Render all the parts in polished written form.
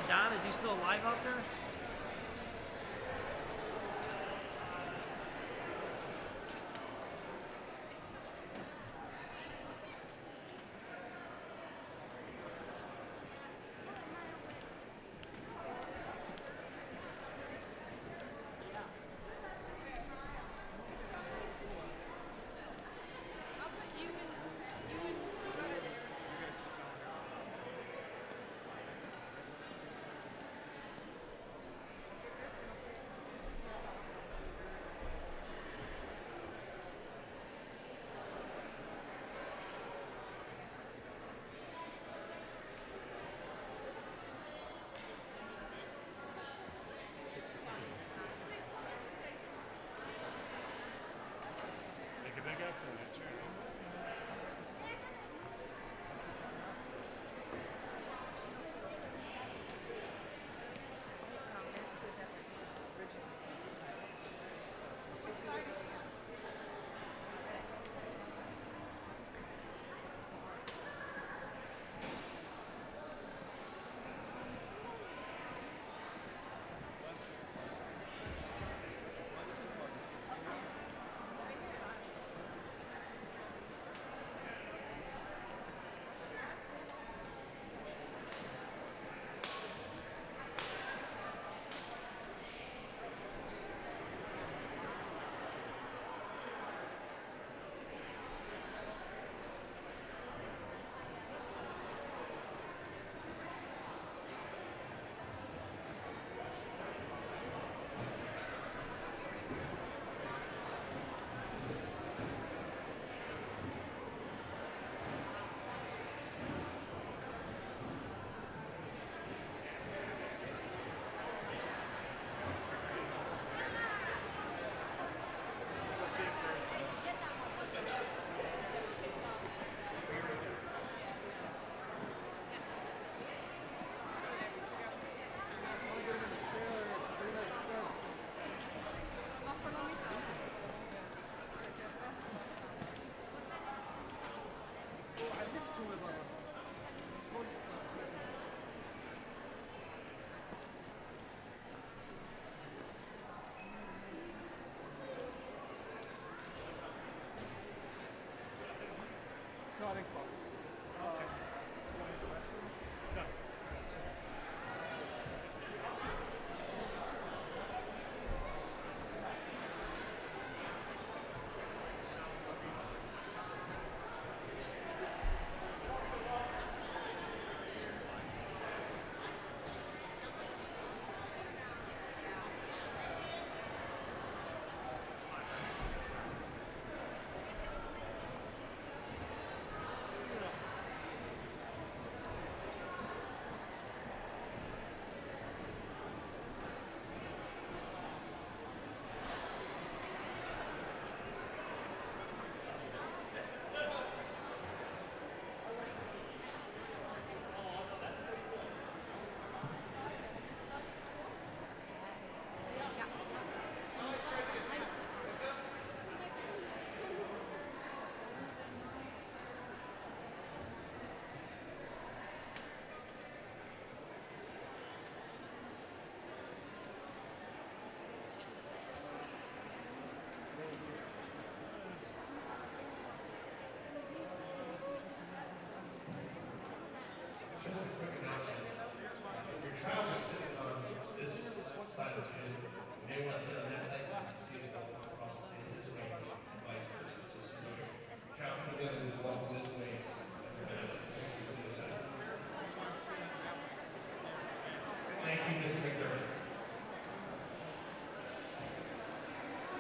Don, is he still alive out there?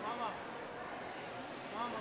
Mama. Mama.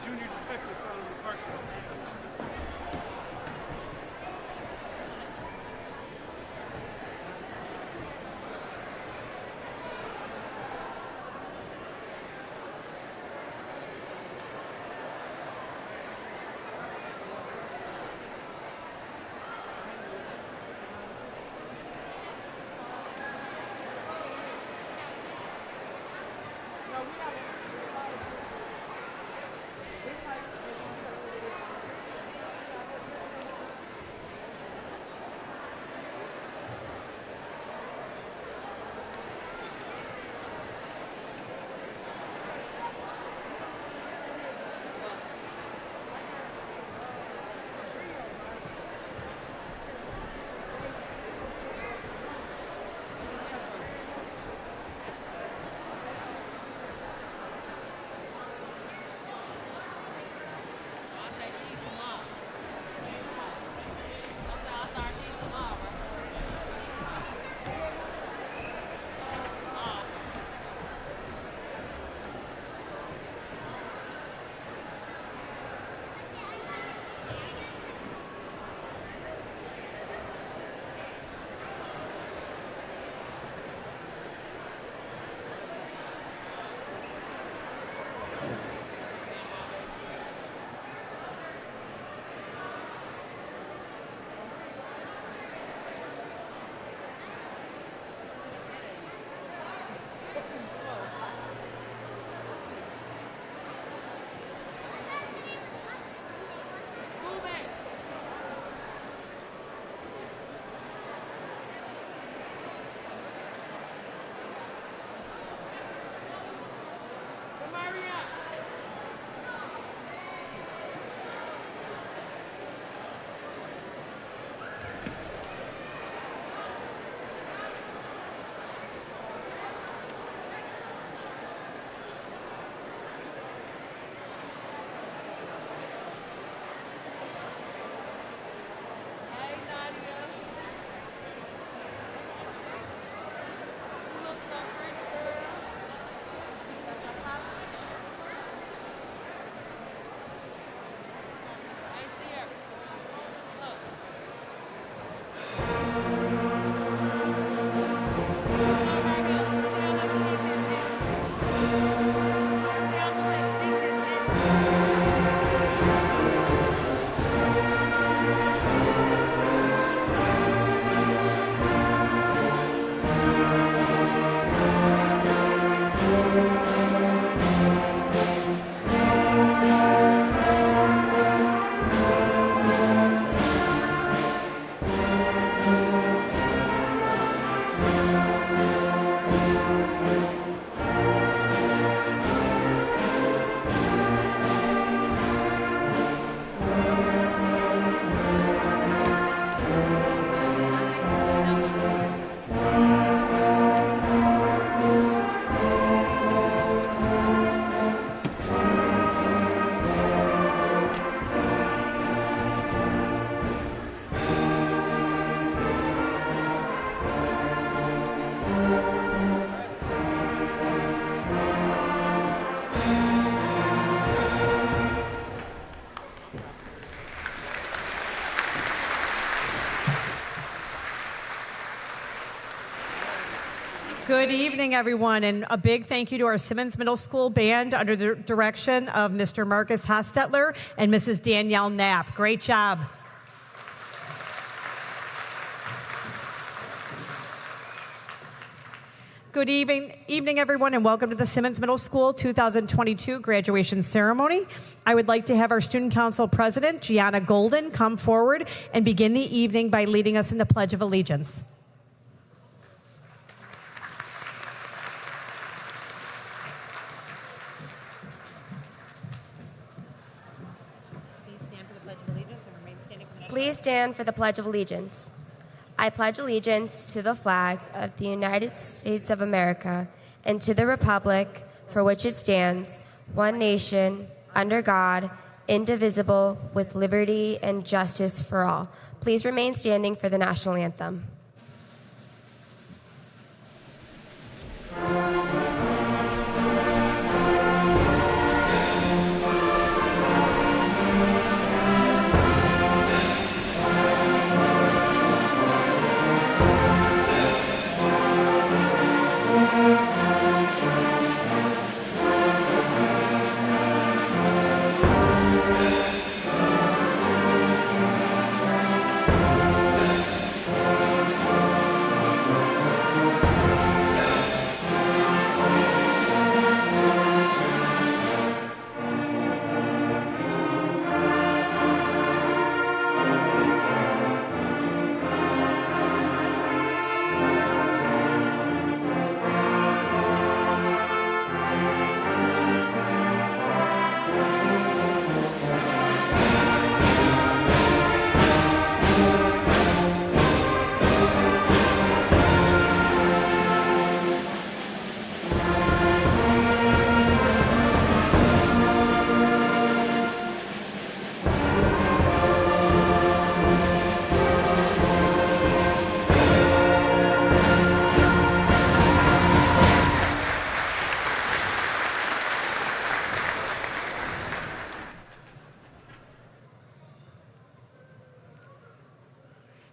junior detective found in the parking lot. Good evening, everyone, and a big thank you to our Simmons Middle School band under the direction of Mr. Marcus Hostetler and Mrs. Danielle Knapp. Great job. Good evening, everyone, and welcome to the Simmons Middle School 2022 graduation ceremony. I would like to have our Student Council President, Gianna Golden, come forward and begin the evening by leading us in the Pledge of Allegiance. Please stand for the Pledge of Allegiance. I pledge allegiance to the flag of the United States of America and to the republic for which it stands, one nation, under God, indivisible, with liberty and justice for all. Please remain standing for the national anthem.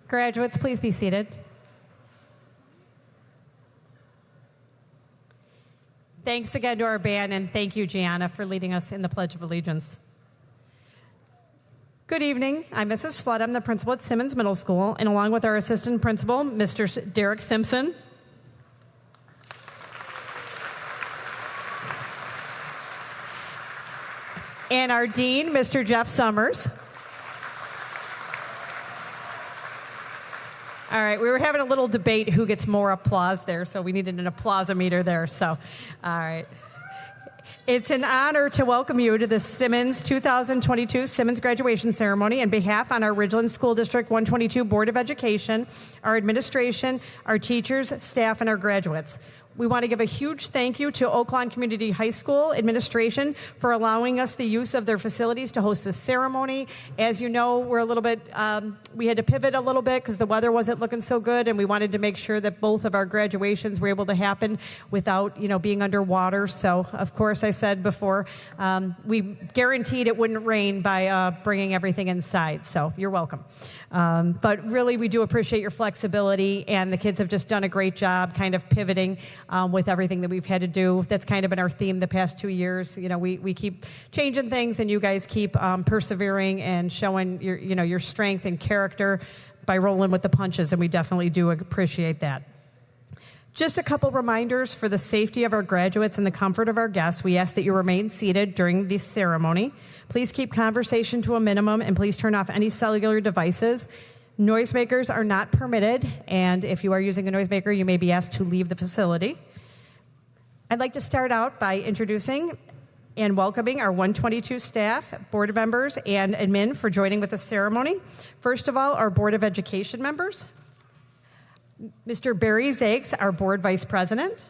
Graduates, please be seated. Thanks again to our band, and thank you, Gianna, for leading us in the Pledge of Allegiance. Good evening. I'm Mrs. Flood. I'm the principal at Simmons Middle School, and along with our assistant principal, Mr. Derek Simpson, and our dean, Mr. Jeff Summers. All right, we were having a little debate who gets more applause there, so we needed an applause-o-meter there. So, all right. It's an honor to welcome you to the Simmons 2022 Simmons graduation ceremony on behalf on our Ridgeland School District 122 Board of Education, our administration, our teachers, staff, and our graduates. We want to give a huge thank you to Oaklawn Community High School administration for allowing us the use of their facilities to host this ceremony. As you know, we're a little bit, we had to pivot a little bit because the weather wasn't looking so good, and we wanted to make sure that both of our graduations were able to happen without, being underwater. So, of course, I said before, we guaranteed it wouldn't rain by bringing everything inside. So, you're welcome. But really, we do appreciate your flexibility, and the kids have just done a great job kind of pivoting with everything that we've had to do. That's kind of been our theme the past 2 years. We keep changing things, and you guys keep persevering and showing your strength and character by rolling with the punches, and we definitely do appreciate that. Just a couple reminders for the safety of our graduates and the comfort of our guests. We ask that you remain seated during this ceremony. Please keep conversation to a minimum, and please turn off any cellular devices. Noisemakers are not permitted, and if you are using a noisemaker, you may be asked to leave the facility. I'd like to start out by introducing and welcoming our 122 staff, board members, and admin for joining with the ceremony. First of all, our Board of Education members. Mr. Barry Zakes, our board vice president.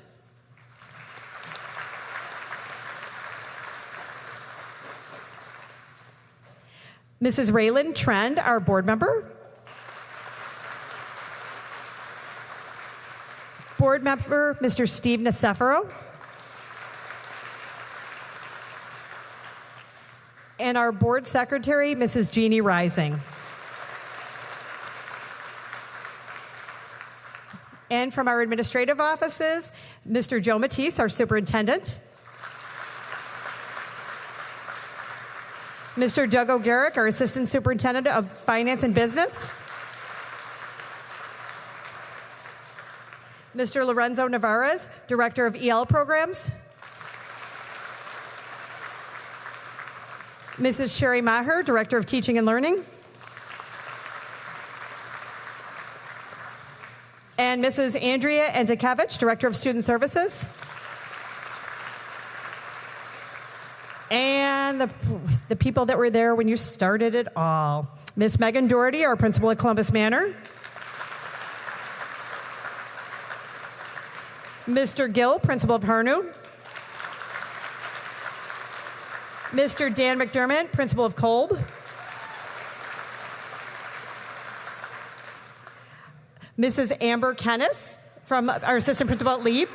Mrs. Raylan Trend, our board member. Board member, Mr. Steve Nicefero. And our board secretary, Mrs. Jeannie Rising. And from our administrative offices, Mr. Joe Matisse, our superintendent. Mr. Doug O'Garrick, our assistant superintendent of finance and business. Mr. Lorenzo Navarez, director of EL programs. Mrs. Sherry Maher, director of teaching and learning. And Mrs. Andrea Antikevich, director of student services. And the people that were there when you started it all. Miss Megan Doherty, our principal at Columbus Manor. Mr. Gill, principal of Harnu. Mr. Dan McDermott, principal of Kolb. Mrs. Amber Kennis, from our assistant principal at Lieb.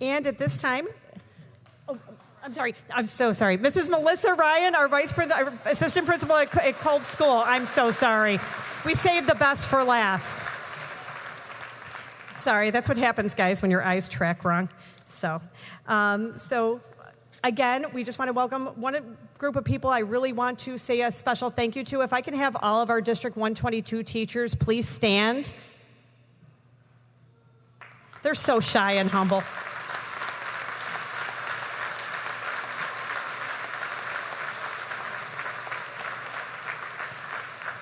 And at this time, I'm so sorry. Mrs. Melissa Ryan, our our assistant principal at Kolb School. I'm so sorry. We saved the best for last. Sorry, that's what happens, guys, when your eyes track wrong. So again, we just want to welcome one group of people I really want to say a special thank you to. If I can have all of our District 122 teachers please stand. They're so shy and humble.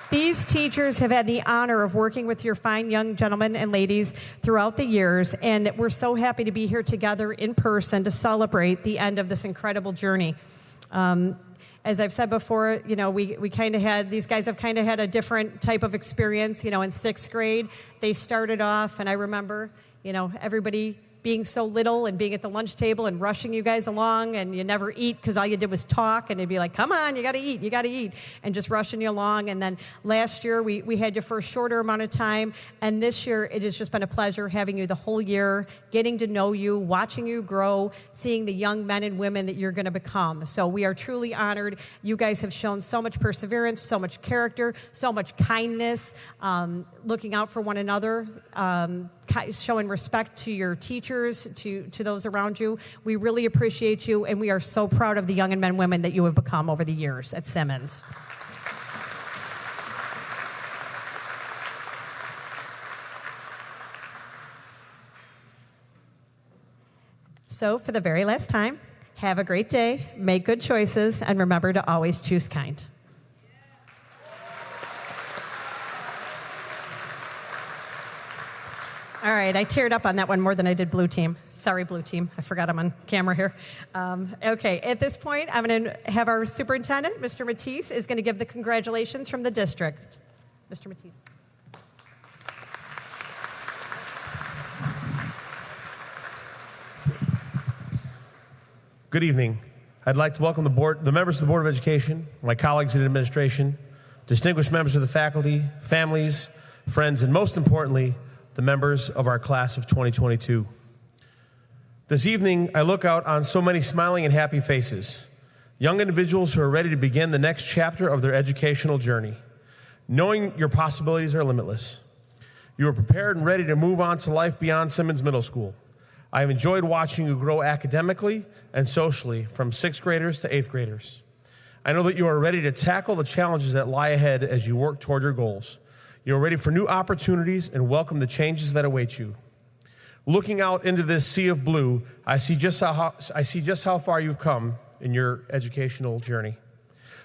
These teachers have had the honor of working with your fine young gentlemen and ladies throughout the years, and we're so happy to be here together in person to celebrate the end of this incredible journey. As I've said before, we kind of had, these guys have kind of had a different type of experience. In sixth grade, they started off, and I remember, everybody being so little and being at the lunch table and rushing you guys along, and you never eat because all you did was talk, and it'd be like, come on, you got to eat, and just rushing you along. And then last year we had you for a shorter amount of time, and this year it has just been a pleasure having you the whole year, getting to know you, watching you grow, seeing the young men and women that you're going to become. So we are truly honored. You guys have shown so much perseverance, so much character, so much kindness, looking out for one another, showing respect to your teachers, to those around you. We really appreciate you, and we are so proud of the young men and women that you have become over the years at Simmons. So for the very last time, have a great day, make good choices, and remember to always choose kind. All right, I teared up on that one more than I did blue team. Sorry, blue team. I forgot I'm on camera here. Okay, at this point, I'm going to have our superintendent, Mr. Matisse, is going to give the congratulations from the district. Mr. Matisse. Good evening. I'd like to welcome the members of the Board of Education, my colleagues in administration, distinguished members of the faculty, families, friends, and most importantly, the members of our class of 2022. This evening, I look out on so many smiling and happy faces, young individuals who are ready to begin the next chapter of their educational journey, knowing your possibilities are limitless. You are prepared and ready to move on to life beyond Simmons Middle School. I have enjoyed watching you grow academically and socially from 6th graders to 8th graders. I know that you are ready to tackle the challenges that lie ahead as you work toward your goals. You are ready for new opportunities and welcome the changes that await you. Looking out into this sea of blue, I see just how far you've come in your educational journey.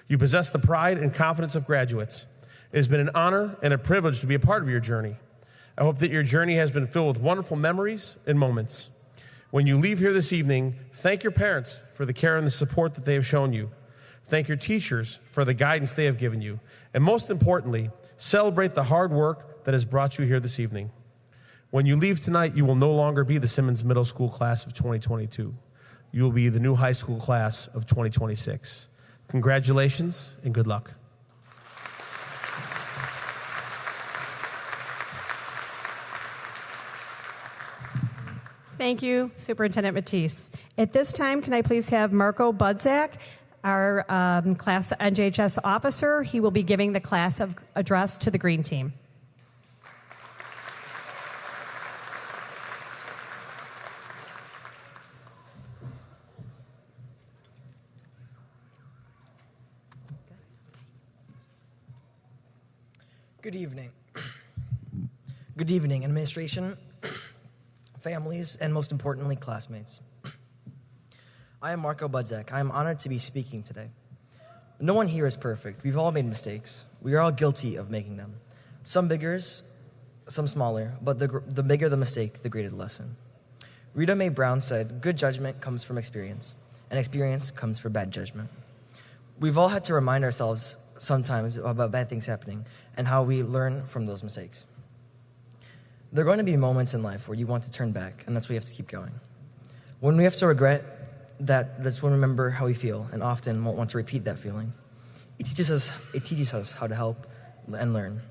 You possess the pride and confidence of graduates. It has been an honor and a privilege to be a part of your journey. I hope that your journey has been filled with wonderful memories and moments. When you leave here this evening, thank your parents for the care and the support that they have shown you. Thank your teachers for the guidance they have given you. And most importantly, celebrate the hard work that has brought you here this evening. When you leave tonight, you will no longer be the Simmons Middle School class of 2022. You will be the new high school class of 2026. Congratulations and good luck. Thank you, Superintendent Matisse. At this time, can I please have Marco Budzak, our class NJHS officer? He will be giving the class address to the green team. Good evening. Good evening, administration, families, and most importantly, classmates. I am Marco Budzak. I am honored to be speaking today. No one here is perfect. We've all made mistakes. We are all guilty of making them. Some bigger, some smaller, but the bigger the mistake, the greater the lesson. Rita Mae Brown said, "Good judgment comes from experience, and experience comes from bad judgment." We've all had to remind ourselves sometimes about bad things happening and how we learn from those mistakes. There are going to be moments in life where you want to turn back, and that's why you have to keep going. When we have to regret that's when we remember how we feel, and often won't want to repeat that feeling. It teaches us how to help and learn.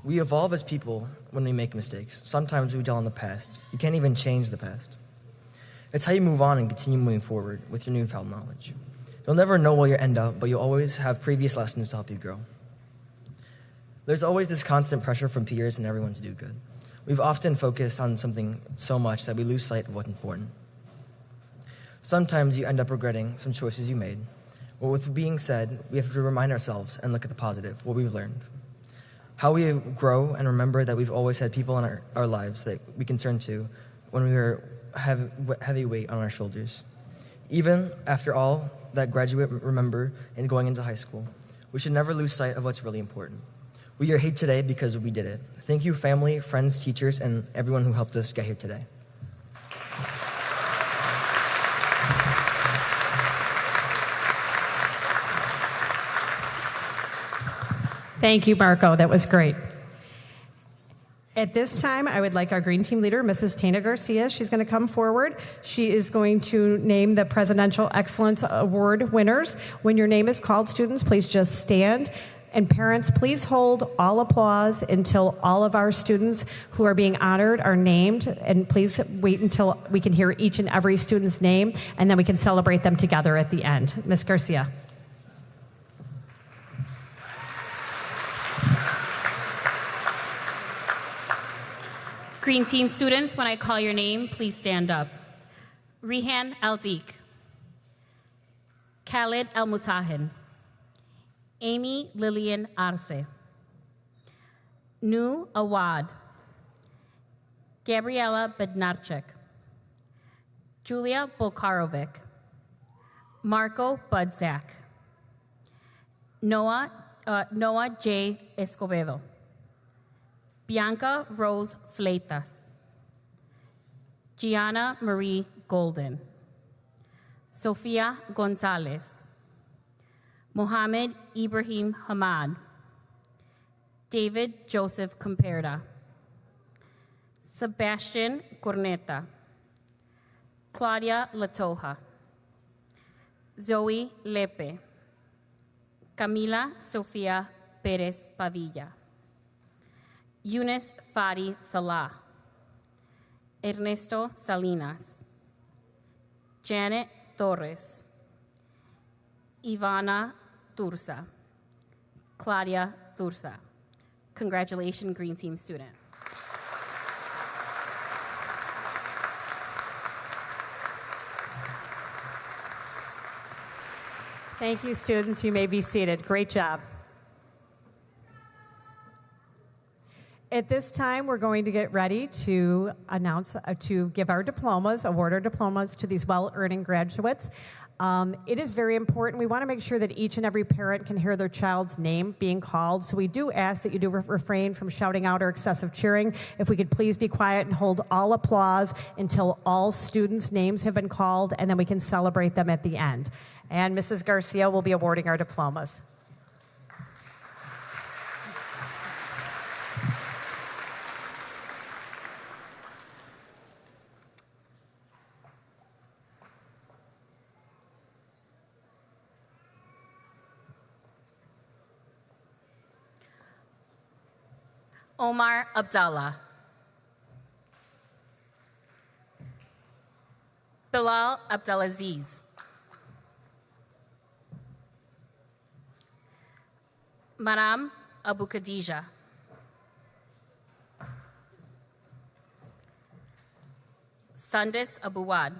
We evolve as people when we make mistakes. Sometimes we dwell on the past. You can't even change the past. It's how you move on and continue moving forward with your newfound knowledge. You'll never know where you end up, but you'll always have previous lessons to help you grow. There's always this constant pressure from peers and everyone to do good. We've often focused on something so much that we lose sight of what's important. Sometimes you end up regretting some choices you made. But with being said, we have to remind ourselves and look at the positive, what we've learned. How we grow and remember that we've always had people in our lives that we can turn to when we have heavy weight on our shoulders. Even after all that graduate remember and going into high school, we should never lose sight of what's really important. We are here today because we did it. Thank you, family, friends, teachers, and everyone who helped us get here today. Thank you, Marco. That was great. At this time, I would like our green team leader, Mrs. Tina Garcia. She's going to come forward. She is going to name the Presidential Excellence Award winners. When your name is called, students, please just stand. And parents, please hold all applause until all of our students who are being honored are named. And please wait until we can hear each and every student's name, and then we can celebrate them together at the end. Ms. Garcia. Green team students, when I call your name, please stand up. Rihan Aldik, Khalid El Mutahin, Amy Lillian Arce, Nu Awad, Gabriela Bednarchik, Julia Bolkarovic, Marco Budzak, Noah J. Escobedo, Bianca Rose Fleitas, Gianna Marie Golden, Sofia Gonzalez, Mohammed Ibrahim Hamad, David Joseph Comperda, Sebastian Corneta, Claudia Latoja, Zoe Lepe, Camila Sofia Perez Padilla, Eunice Fadi Salah, Ernesto Salinas, Janet Torres, Ivana Tursa, Claudia Tursa. Congratulations, Green Team student. Thank you, students. You may be seated. Great job. At this time, we're going to get ready to announce, to give our diplomas, award our diplomas to these well-earning graduates. It is very important. We want to make sure that each and every parent can hear their child's name being called. So we do ask that you do refrain from shouting out or excessive cheering. If we could please be quiet and hold all applause until all students' names have been called, and then we can celebrate them at the end. And Mrs. Garcia will be awarding our diplomas. Omar Abdallah, Bilal Abdelaziz, Maram Abu Khadija, Sandis Abuwad,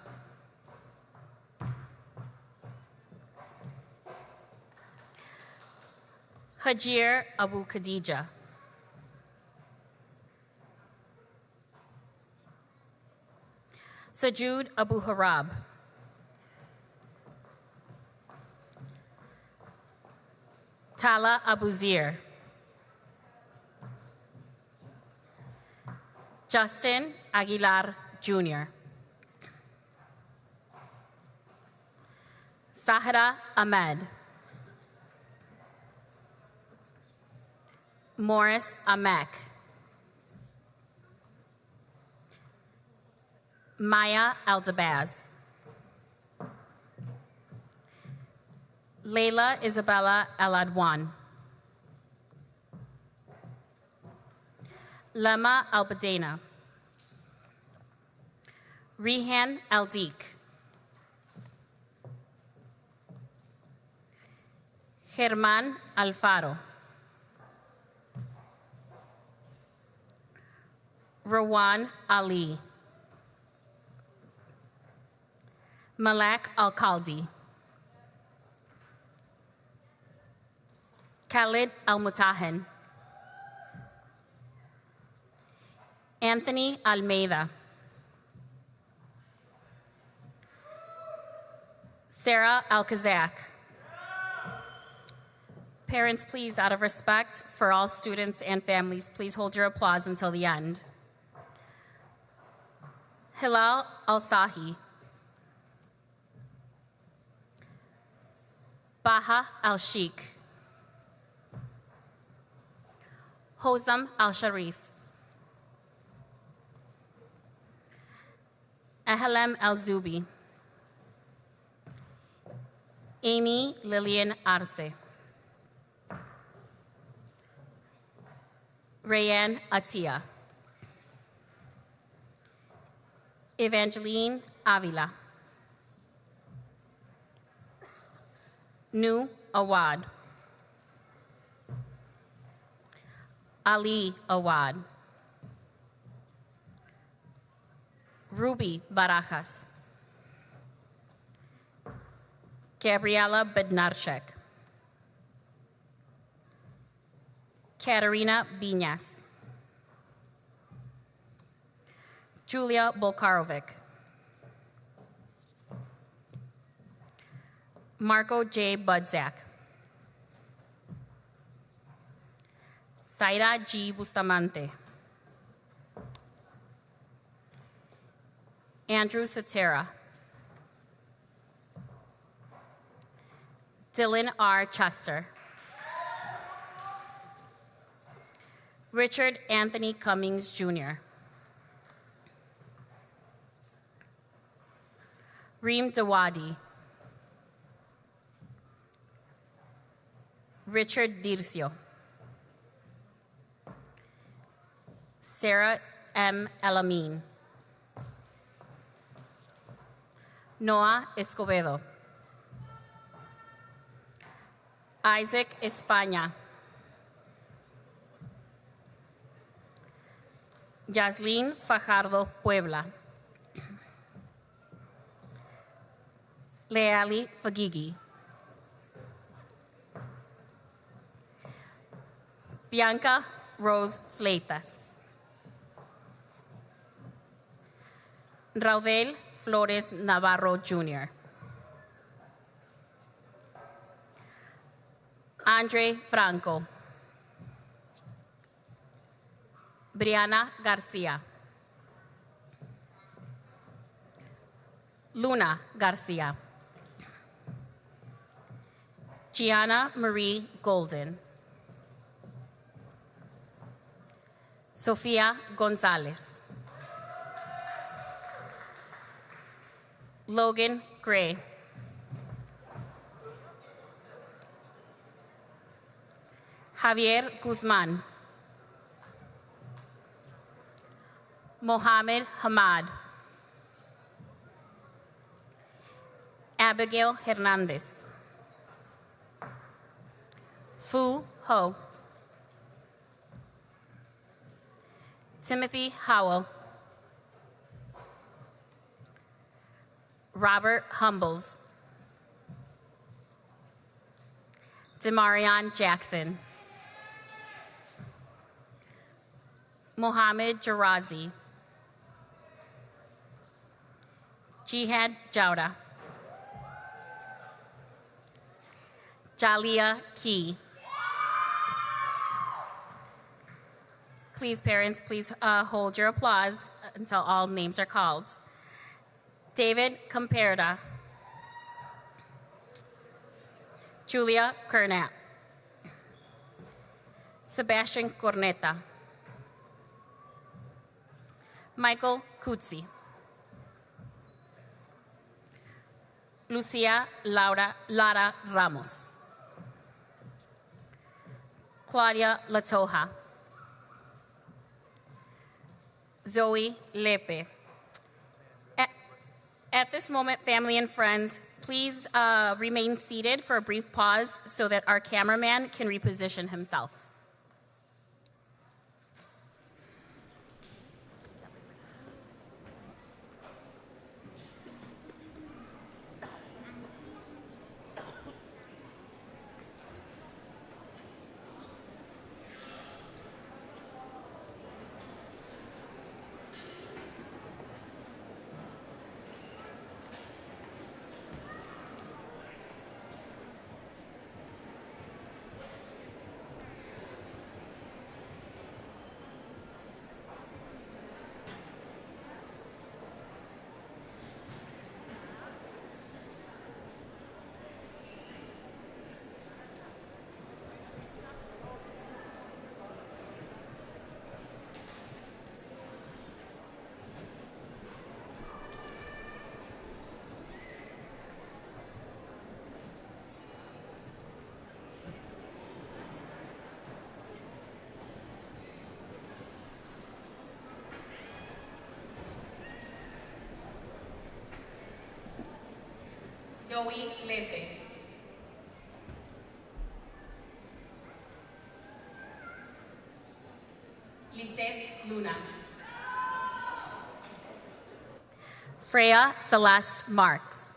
Hajir Abu Khadija, Sajud Abu Harab, Tala Abu Zir, Justin Aguilar Jr., Sahara Ahmed, Morris Amek, Maya Aldabaz, Layla Isabella Aladwan, Lema Albadena, Rihan Aldik, Germán Alfaro, Rawan Ali, Malak Al-Khaldi, Khalid Al-Mutahin, Anthony Almeida, Sarah Al-Kazak. Parents, please, out of respect for all students and families, please hold your applause until the end. Hilal Al-Sahi, Baha Al-Sheikh, Hosam Al-Sharif, Ahalem Al-Zubi. Amy Lillian Arce. Rayanne Atia. Evangeline Avila. Nu Awad. Ali Awad. Ruby Barajas. Gabriela Bednarchek. Katerina Biñas. Julia Bolkarovic. Marco J. Budzak. Zaira G. Bustamante. Andrew Satera. Dylan R. Chester. Richard Anthony Cummings, Jr. Reem Dawadi. Richard Dircio. Sarah M. Elamin. Noah Escobedo. Isaac España. Yaslin Fajardo Puebla. Leali Fagigi. Bianca Rose Fleitas. Raudel Flores Navarro, Jr. Andre Franco. Brianna Garcia. Luna Garcia. Gianna Marie Golden. Sofia Gonzalez. Logan Gray. Javier Guzman. Mohammed Hamad. Abigail Hernandez. Fu Ho. Timothy Howell. Robert Humbles. Demarion Jackson. Mohammed Jarazi. Jihad Jauda. Jalia Key. Please, parents, please hold your applause until all names are called. David Comperda. Julia Kernat. Sebastian Corneta. Michael Kutzi. Lucia Lara Ramos. Claudia Latoja. Zoe Lepe. At this moment, family and friends, please remain seated for a brief pause so that our cameraman can reposition himself. Zoe Lente. Lisette Luna. Freya Celeste Marks.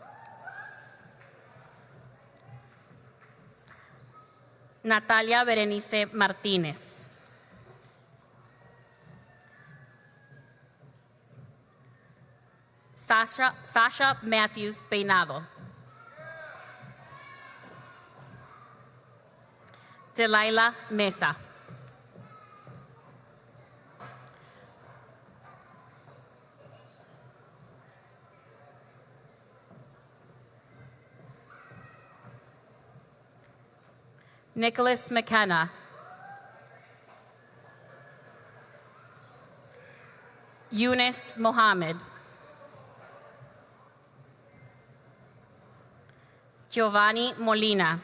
Natalia Berenice Martinez. Sasha Matthews Peinado. Delilah Mesa. Nicholas McKenna. Eunice Mohammed. Giovanni Molina.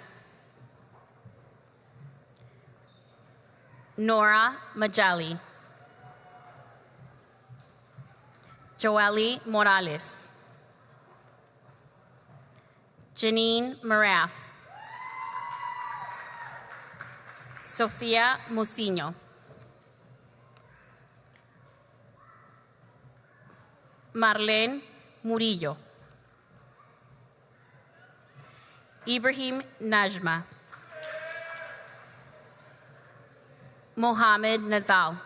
Nora Majali. Joely Morales. Janine Maraf. Sofia Mucino. Marlene Murillo. Ibrahim Najma. Mohammed Nazal.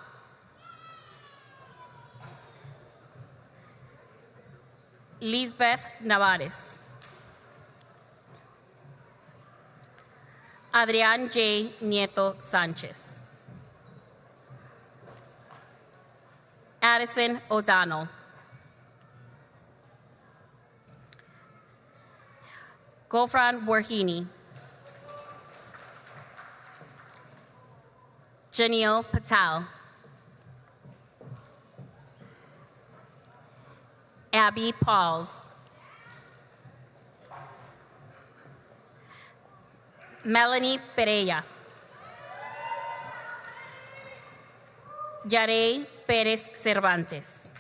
Lisbeth Navares. Adrián J. Nieto Sanchez. Addison O'Donnell. Gofran Borhini. Janil Patel. Abby Pauls. Melanie Pereira. Yarey Pérez Cervantes.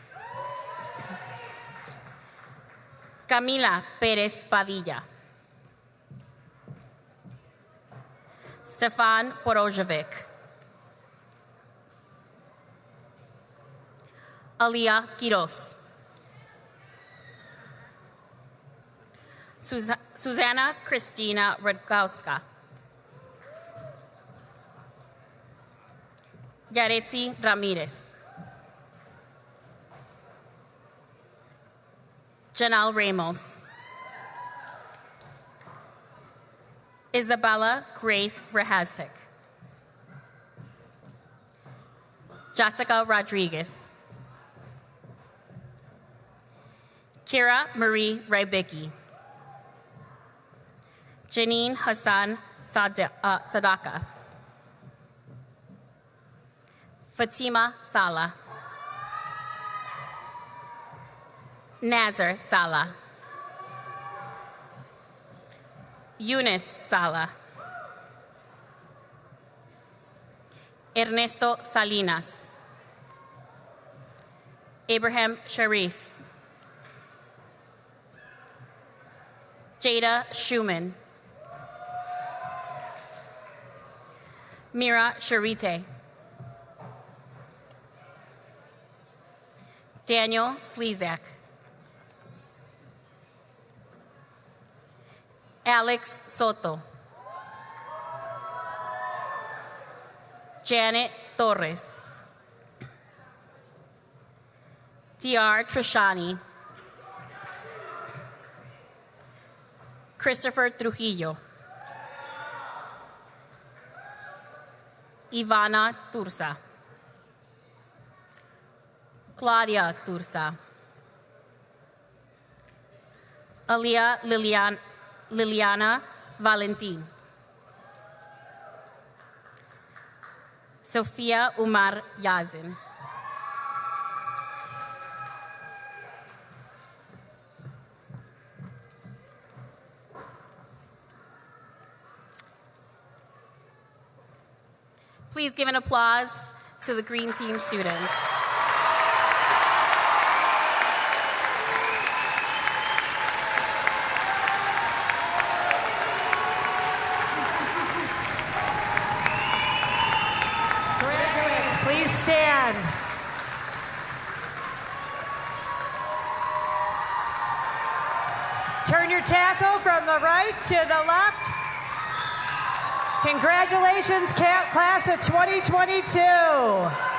Camila Pérez Padilla. Stefan Porojevic. Alia Quiros. Susanna Christina Radkowska. Yaretsi Ramirez. Janelle Ramos. Isabella Grace Rahasik. Jessica Rodriguez. Kira Marie Rybicki. Janine Hassan Sadaka. Fatima Sala. Nazar Sala. Eunice Sala. Ernesto Salinas. Abraham Sharif. Jada Schumann. Mira Sharite. Daniel Slezak. Alex Soto. Janet Torres. DR Trishani. Christopher Trujillo. Ivana Tursa. Claudia Tursa. Alia Liliana Valentin. Sofia Umar Yazin. Please give an applause to the Green Team students. turn your tassel from the right to the left. Congratulations, class of 2022.